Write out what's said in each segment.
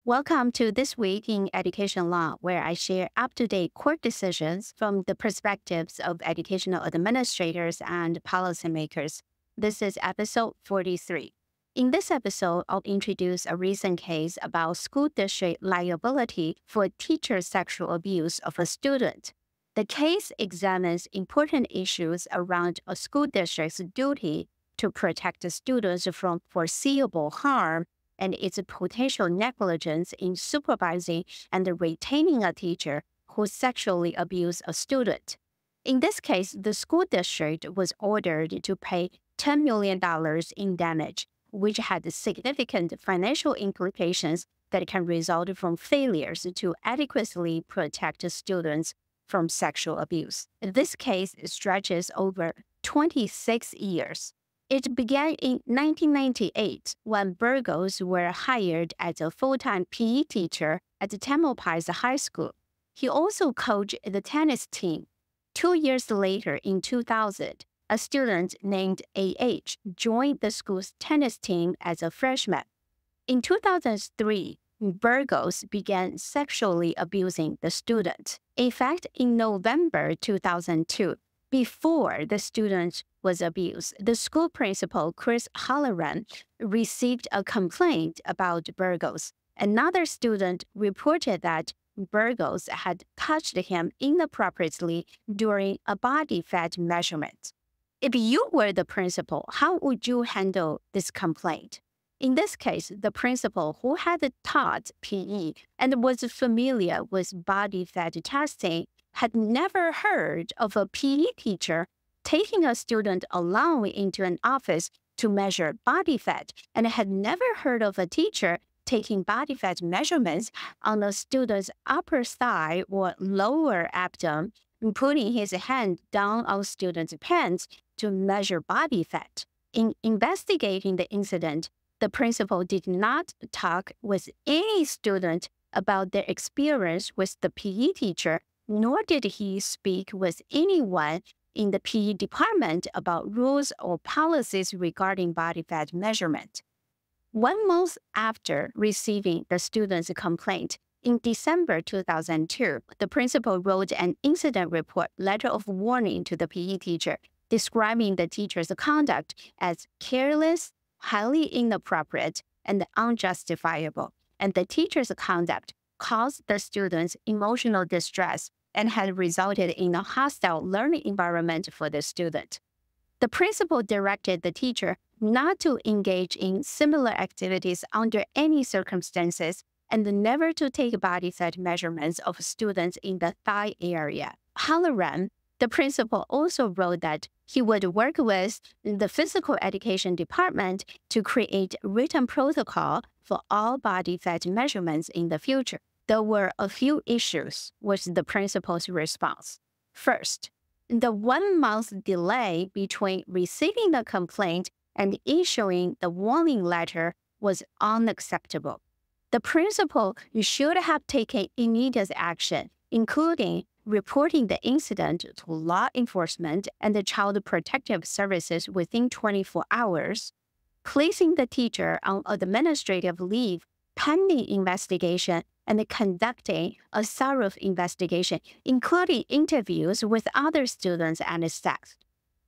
Welcome to This Week in Education Law, where I share up-to-date court decisions from the perspectives of educational administrators and policymakers. This is episode 43. In this episode, I'll introduce a recent case about school district liability for teacher sexual abuse of a student. The case examines important issues around a school district's duty to protect the students from foreseeable harm and its potential negligence in supervising and retaining a teacher who sexually abused a student. In this case, the school district was ordered to pay $10 million in damage, which had significant financial implications that can result from failures to adequately protect students from sexual abuse. This case stretches over 26 years. It began in 1998 when Burgos were hired as a full-time PE teacher at Tamalpais High School. He also coached the tennis team. 2 years later, in 2000, a student named AH joined the school's tennis team as a freshman. In 2003, Burgos began sexually abusing the student. In fact, in November 2002, before the student was abused, the school principal, Chris Halloran, received a complaint about Burgos. Another student reported that Burgos had touched him inappropriately during a body fat measurement. If you were the principal, how would you handle this complaint? In this case, the principal who had taught PE and was familiar with body fat testing had never heard of a PE teacher taking a student alone into an office to measure body fat, and had never heard of a teacher taking body fat measurements on a student's upper thigh or lower abdomen and putting his hand down on student's pants to measure body fat. In investigating the incident, the principal did not talk with any student about their experience with the PE teacher, nor did he speak with anyone in the PE department about rules or policies regarding body fat measurement. 1 month after receiving the student's complaint, in December 2002, the principal wrote an incident report letter of warning to the PE teacher, describing the teacher's conduct as careless, highly inappropriate, and unjustifiable, and the teacher's conduct caused the students emotional distress and had resulted in a hostile learning environment for the student. The principal directed the teacher not to engage in similar activities under any circumstances and never to take body fat measurements of students in the thigh area. Halloran, the principal, also wrote that he would work with the physical education department to create written protocol for all body fat measurements in the future. There were a few issues with the principal's response. First, the 1 month delay between receiving the complaint and issuing the warning letter was unacceptable. The principal should have taken immediate action, including reporting the incident to law enforcement and the Child Protective Services within 24 hours, placing the teacher on administrative leave pending investigation, and conducting a thorough investigation, including interviews with other students and staff.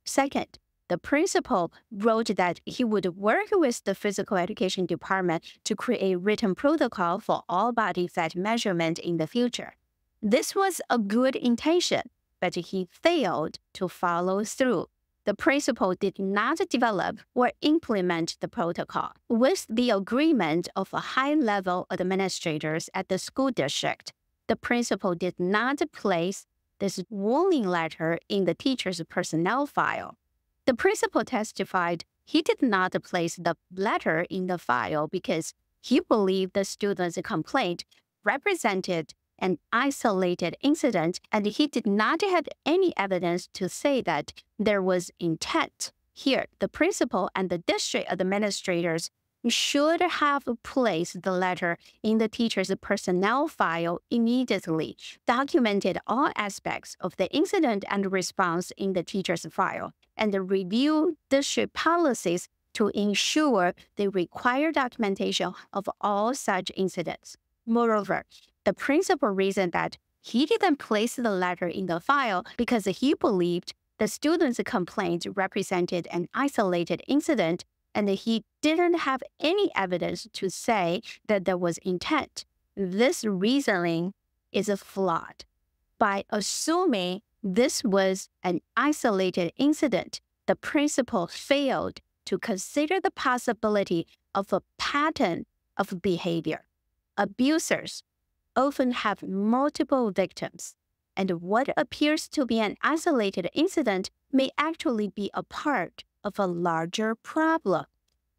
Second, the principal wrote that he would work with the physical education department to create written protocol for all body fat measurement in the future. This was a good intention, but he failed to follow through. The principal did not develop or implement the protocol. With the agreement of high-level administrators at the school district, the principal did not place this warning letter in the teacher's personnel file. The principal testified he did not place the letter in the file because he believed the student's complaint represented an isolated incident, and he did not have any evidence to say that there was intent. Here, the principal and the district administrators should have placed the letter in the teacher's personnel file immediately, documented all aspects of the incident and response in the teacher's file, and review district policies to ensure the required documentation of all such incidents. Moreover, the principal reasoned that he didn't place the letter in the file because he believed the student's complaint represented an isolated incident and he didn't have any evidence to say that there was intent. This reasoning is flawed. By assuming this was an isolated incident, the principal failed to consider the possibility of a pattern of behavior. Abusers often have multiple victims, and what appears to be an isolated incident may actually be a part of a larger problem.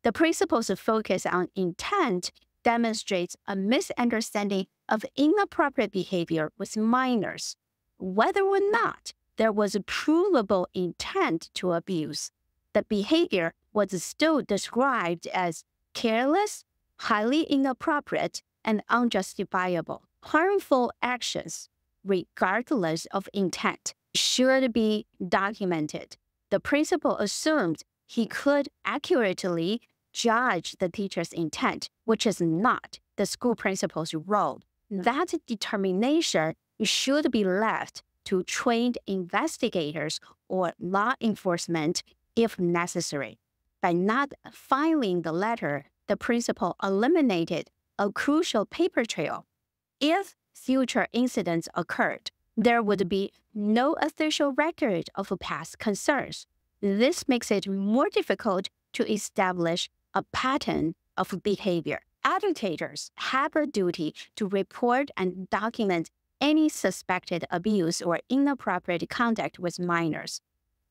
The principal's focus on intent demonstrates a misunderstanding of inappropriate behavior with minors. Whether or not there was a provable intent to abuse, the behavior was still described as careless, highly inappropriate, and unjustifiable. Harmful actions, regardless of intent, should be documented. The principal assumed he could accurately judge the teacher's intent, which is not the school principal's role. That determination should be left to trained investigators or law enforcement if necessary. By not filing the letter, the principal eliminated a crucial paper trail. If future incidents occurred, there would be no official record of past concerns. This makes it more difficult to establish a pattern of behavior. Educators have a duty to report and document any suspected abuse or inappropriate conduct with minors.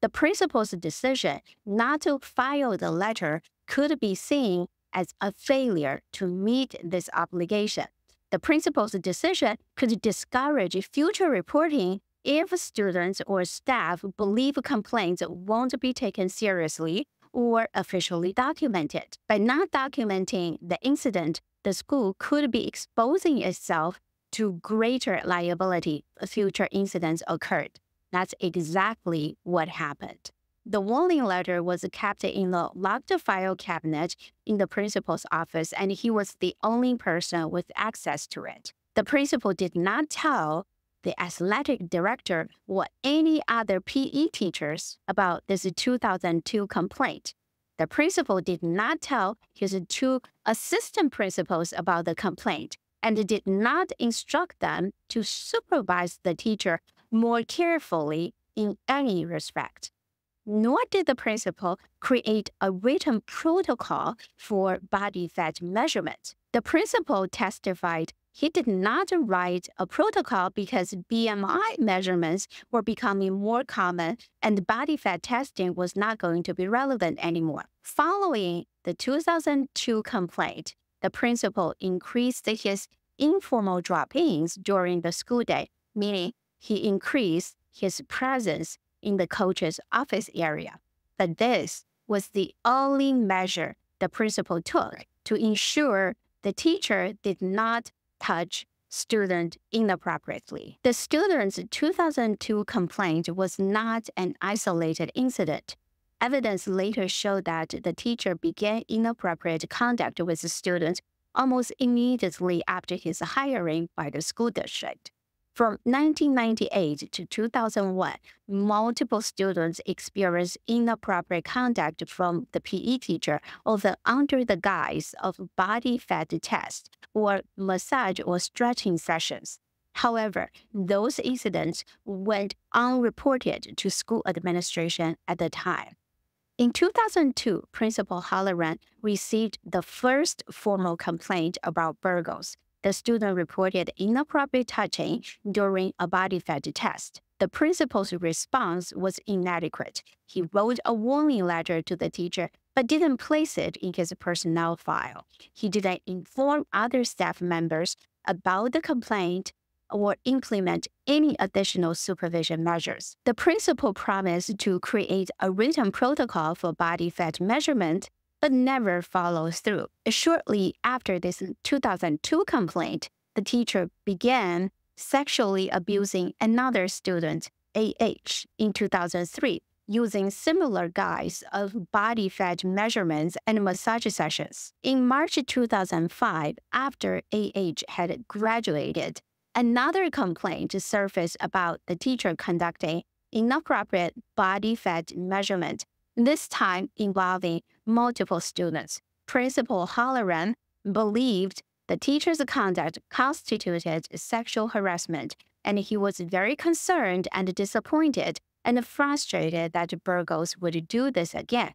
The principal's decision not to file the letter could be seen as a failure to meet this obligation. The principal's decision could discourage future reporting if students or staff believe complaints won't be taken seriously or officially documented. By not documenting the incident, the school could be exposing itself to greater liability if future incidents occurred. That's exactly what happened. The warning letter was kept in the locked file cabinet in the principal's office, and he was the only person with access to it. The principal did not tell the athletic director or any other PE teachers about this 2002 complaint. The principal did not tell his two assistant principals about the complaint and did not instruct them to supervise the teacher more carefully in any respect. Nor did the principal create a written protocol for body fat measurement. The principal testified he did not write a protocol because BMI measurements were becoming more common and body fat testing was not going to be relevant anymore. Following the 2002 complaint, the principal increased his informal drop-ins during the school day, meaning he increased his presence in the coach's office area. But this was the only measure the principal took to ensure the teacher did not touch student inappropriately. The student's 2002 complaint was not an isolated incident. Evidence later showed that the teacher began inappropriate conduct with the student almost immediately after his hiring by the school district. From 1998 to 2001, multiple students experienced inappropriate conduct from the PE teacher, often under the guise of body fat tests or massage or stretching sessions. However, those incidents went unreported to school administration at the time. In 2002, Principal Halloran received the first formal complaint about Burgos. The student reported inappropriate touching during a body fat test. The principal's response was inadequate. He wrote a warning letter to the teacher, but didn't place it in his personnel file. He didn't inform other staff members about the complaint or implement any additional supervision measures. The principal promised to create a written protocol for body fat measurement, but never follows through. Shortly after this 2002 complaint, the teacher began sexually abusing another student, AH, in 2003. using similar guise of body fat measurements and massage sessions. In March 2005, after AH had graduated, another complaint surfaced about the teacher conducting inappropriate body fat measurement, this time involving multiple students. Principal Halloran believed the teacher's conduct constituted sexual harassment, and he was very concerned and disappointed and frustrated that Burgos would do this again.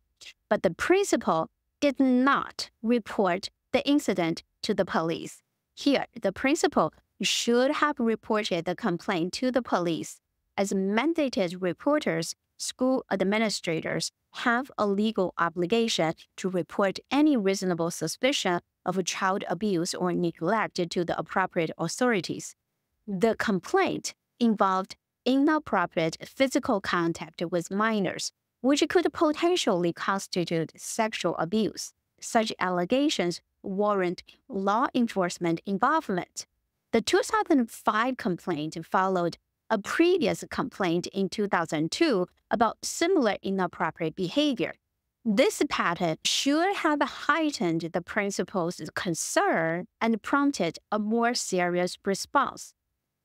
But the principal did not report the incident to the police. Here, the principal should have reported the complaint to the police. As mandated reporters, school administrators have a legal obligation to report any reasonable suspicion of child abuse or neglect to the appropriate authorities. The complaint involved inappropriate physical contact with minors, which could potentially constitute sexual abuse. Such allegations warrant law enforcement involvement. The 2005 complaint followed a previous complaint in 2002 about similar inappropriate behavior. This pattern should have heightened the principal's concern and prompted a more serious response.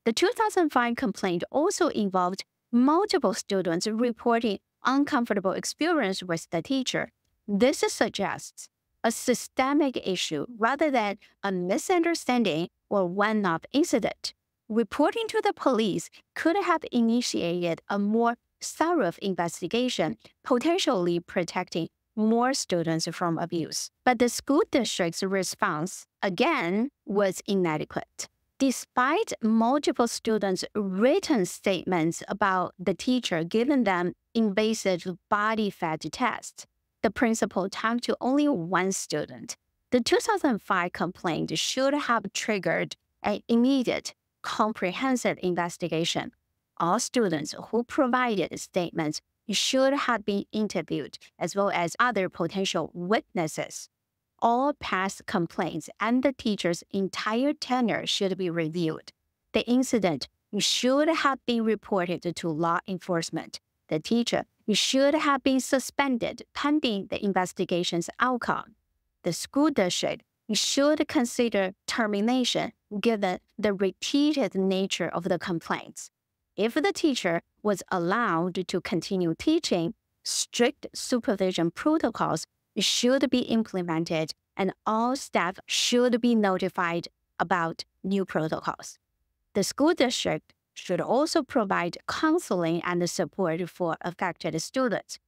The 2005 complaint also involved multiple students reporting uncomfortable experience with the teacher. This suggests a systemic issue rather than a misunderstanding or one-off incident. Reporting to the police could have initiated a more thorough investigation, potentially protecting more students from abuse. But the school district's response, again, was inadequate. Despite multiple students' written statements about the teacher giving them invasive body fat tests, the principal talked to only one student. The 2005 complaint should have triggered an immediate, comprehensive investigation. All students who provided statements should have been interviewed, as well as other potential witnesses. All past complaints and the teacher's entire tenure should be reviewed. The incident should have been reported to law enforcement. The teacher should have been suspended pending the investigation's outcome. The school district should consider termination given the repeated nature of the complaints. If the teacher was allowed to continue teaching, strict supervision protocols should be implemented and all staff should be notified about new protocols. The school district should also provide counseling and support for affected students.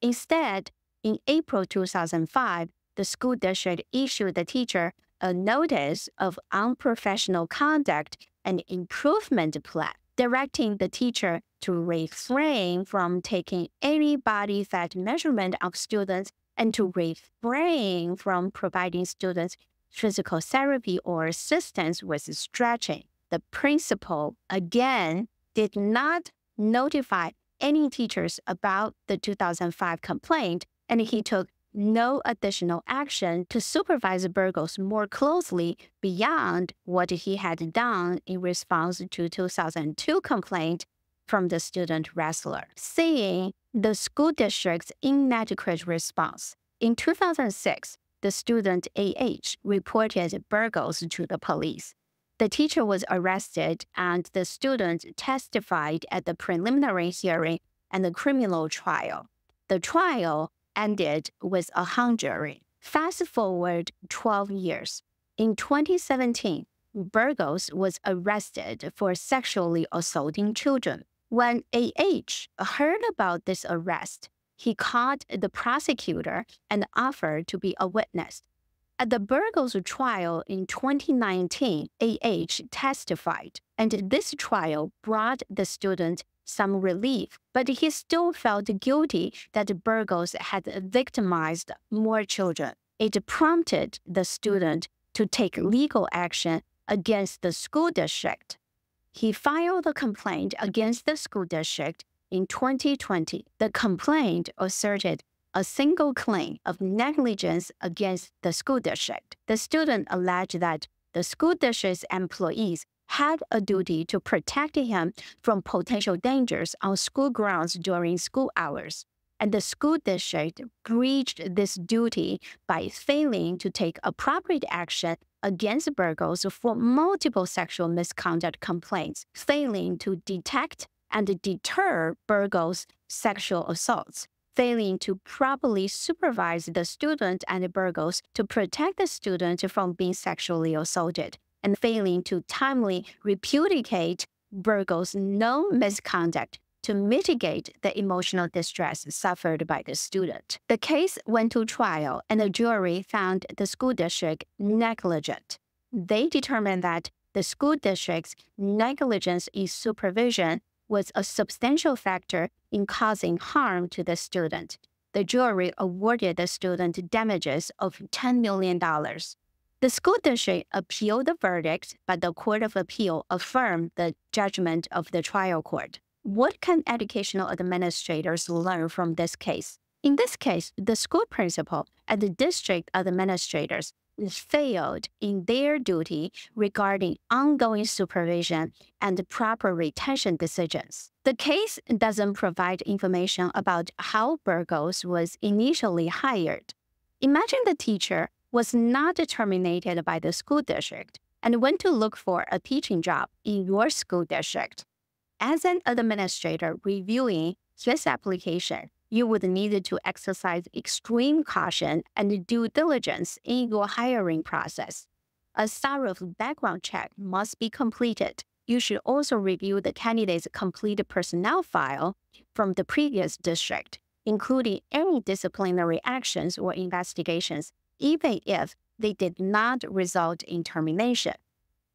Instead, in April 2005, the school district issued the teacher a notice of unprofessional conduct and improvement plan, directing the teacher to refrain from taking any body fat measurement of students and to refrain from providing students physical therapy or assistance with stretching. The principal, again, did not notify any teachers about the 2005 complaint, and he took no additional action to supervise Burgos more closely beyond what he had done in response to 2002 complaint from the student wrestler. Seeing the school district's inadequate response, in 2006, the student AH reported Burgos to the police. The teacher was arrested and the student testified at the preliminary hearing and the criminal trial. The trial ended with a hung jury. Fast forward 12 years. In 2017, Burgos was arrested for sexually assaulting children. When AH heard about this arrest, he called the prosecutor and offered to be a witness. At the Burgos trial in 2019, AH testified, and this trial brought the student some relief, but he still felt guilty that Burgos had victimized more children. It prompted the student to take legal action against the school district. He filed a complaint against the school district in 2020. The complaint asserted a single claim of negligence against the school district. The student alleged that the school district's employees had a duty to protect him from potential dangers on school grounds during school hours. And the school district breached this duty by failing to take appropriate action against Burgos for multiple sexual misconduct complaints, failing to detect and deter Burgos' sexual assaults, failing to properly supervise the student and Burgos to protect the student from being sexually assaulted, and failing to timely repudiate Burgos' known misconduct to mitigate the emotional distress suffered by the student. The case went to trial, and the jury found the school district negligent. They determined that the school district's negligence in supervision was a substantial factor in causing harm to the student. The jury awarded the student damages of $10 million. The school district appealed the verdict, but the Court of Appeal affirmed the judgment of the trial court. What can educational administrators learn from this case? In this case, the school principal and the district administrators failed in their duty regarding ongoing supervision and proper retention decisions. The case doesn't provide information about how Burgos was initially hired. Imagine the teacher was not terminated by the school district and went to look for a teaching job in your school district. As an administrator reviewing this application, you would need to exercise extreme caution and due diligence in your hiring process. A thorough background check must be completed. You should also review the candidate's complete personnel file from the previous district, including any disciplinary actions or investigations, even if they did not result in termination.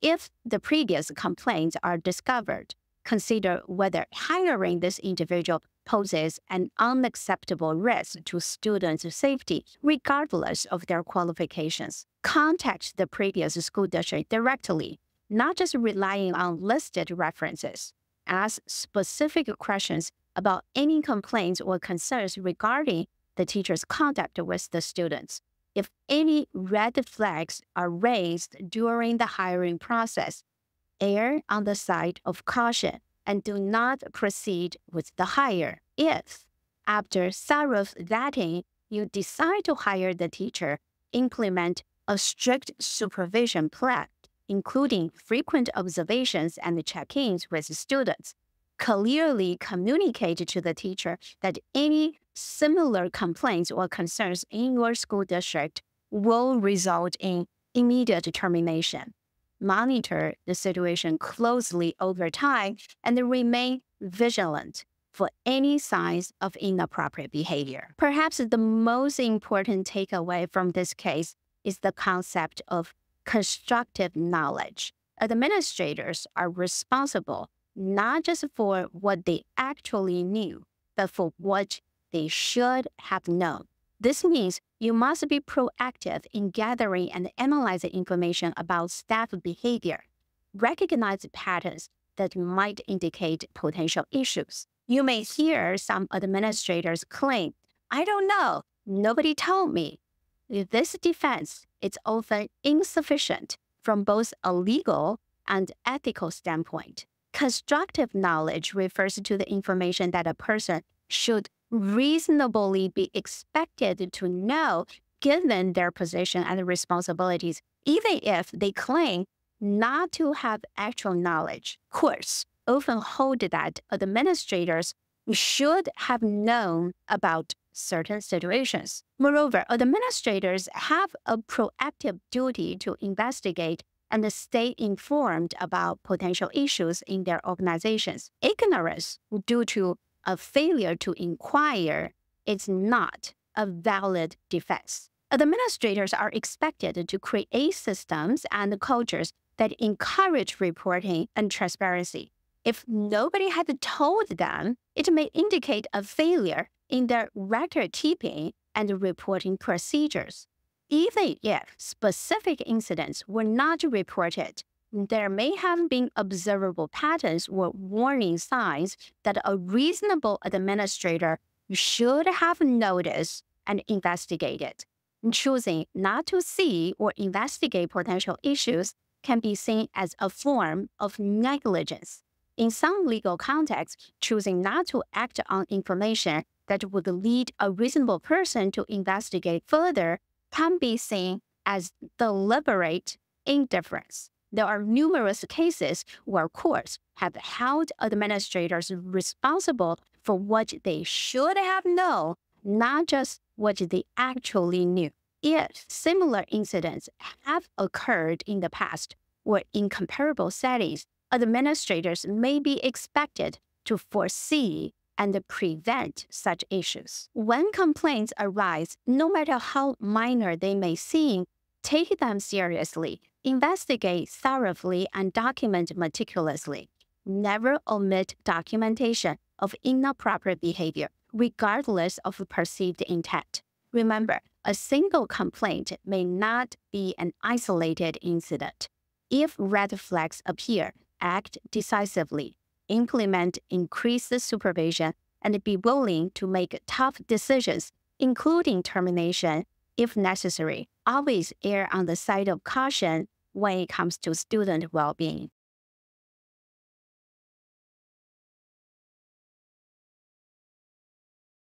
If the previous complaints are discovered, consider whether hiring this individual poses an unacceptable risk to students' safety, regardless of their qualifications. Contact the previous school district directly, not just relying on listed references. Ask specific questions about any complaints or concerns regarding the teacher's conduct with the students. If any red flags are raised during the hiring process, err on the side of caution and do not proceed with the hire. If, after thorough vetting, you decide to hire the teacher, implement a strict supervision plan, including frequent observations and check-ins with students. Clearly communicate to the teacher that any similar complaints or concerns in your school district will result in immediate termination. Monitor the situation closely over time and remain vigilant for any signs of inappropriate behavior. Perhaps the most important takeaway from this case is the concept of constructive knowledge. Administrators are responsible not just for what they actually knew, but for what they should have known. This means you must be proactive in gathering and analyzing information about staff behavior. Recognize patterns that might indicate potential issues. You may hear some administrators claim, "I don't know, nobody told me." This defense is often insufficient from both a legal and ethical standpoint. Constructive knowledge refers to the information that a person should reasonably be expected to know given their position and responsibilities, even if they claim not to have actual knowledge. Courts often hold that administrators should have known about certain situations. Moreover, administrators have a proactive duty to investigate and stay informed about potential issues in their organizations. Ignorance due to a failure to inquire is not a valid defense. Administrators are expected to create systems and cultures that encourage reporting and transparency. If nobody had told them, it may indicate a failure in their record-keeping and reporting procedures. Even if specific incidents were not reported, there may have been observable patterns or warning signs that a reasonable administrator should have noticed and investigated. Choosing not to see or investigate potential issues can be seen as a form of negligence. In some legal contexts, choosing not to act on information that would lead a reasonable person to investigate further can be seen as deliberate indifference. There are numerous cases where courts have held administrators responsible for what they should have known, not just what they actually knew. If similar incidents have occurred in the past or in comparable settings, administrators may be expected to foresee and prevent such issues. When complaints arise, no matter how minor they may seem, take them seriously, investigate thoroughly, and document meticulously. Never omit documentation of inappropriate behavior, regardless of perceived intent. Remember, a single complaint may not be an isolated incident. If red flags appear, act decisively, implement increased supervision, and be willing to make tough decisions, including termination, if necessary. Always err on the side of caution when it comes to student well-being.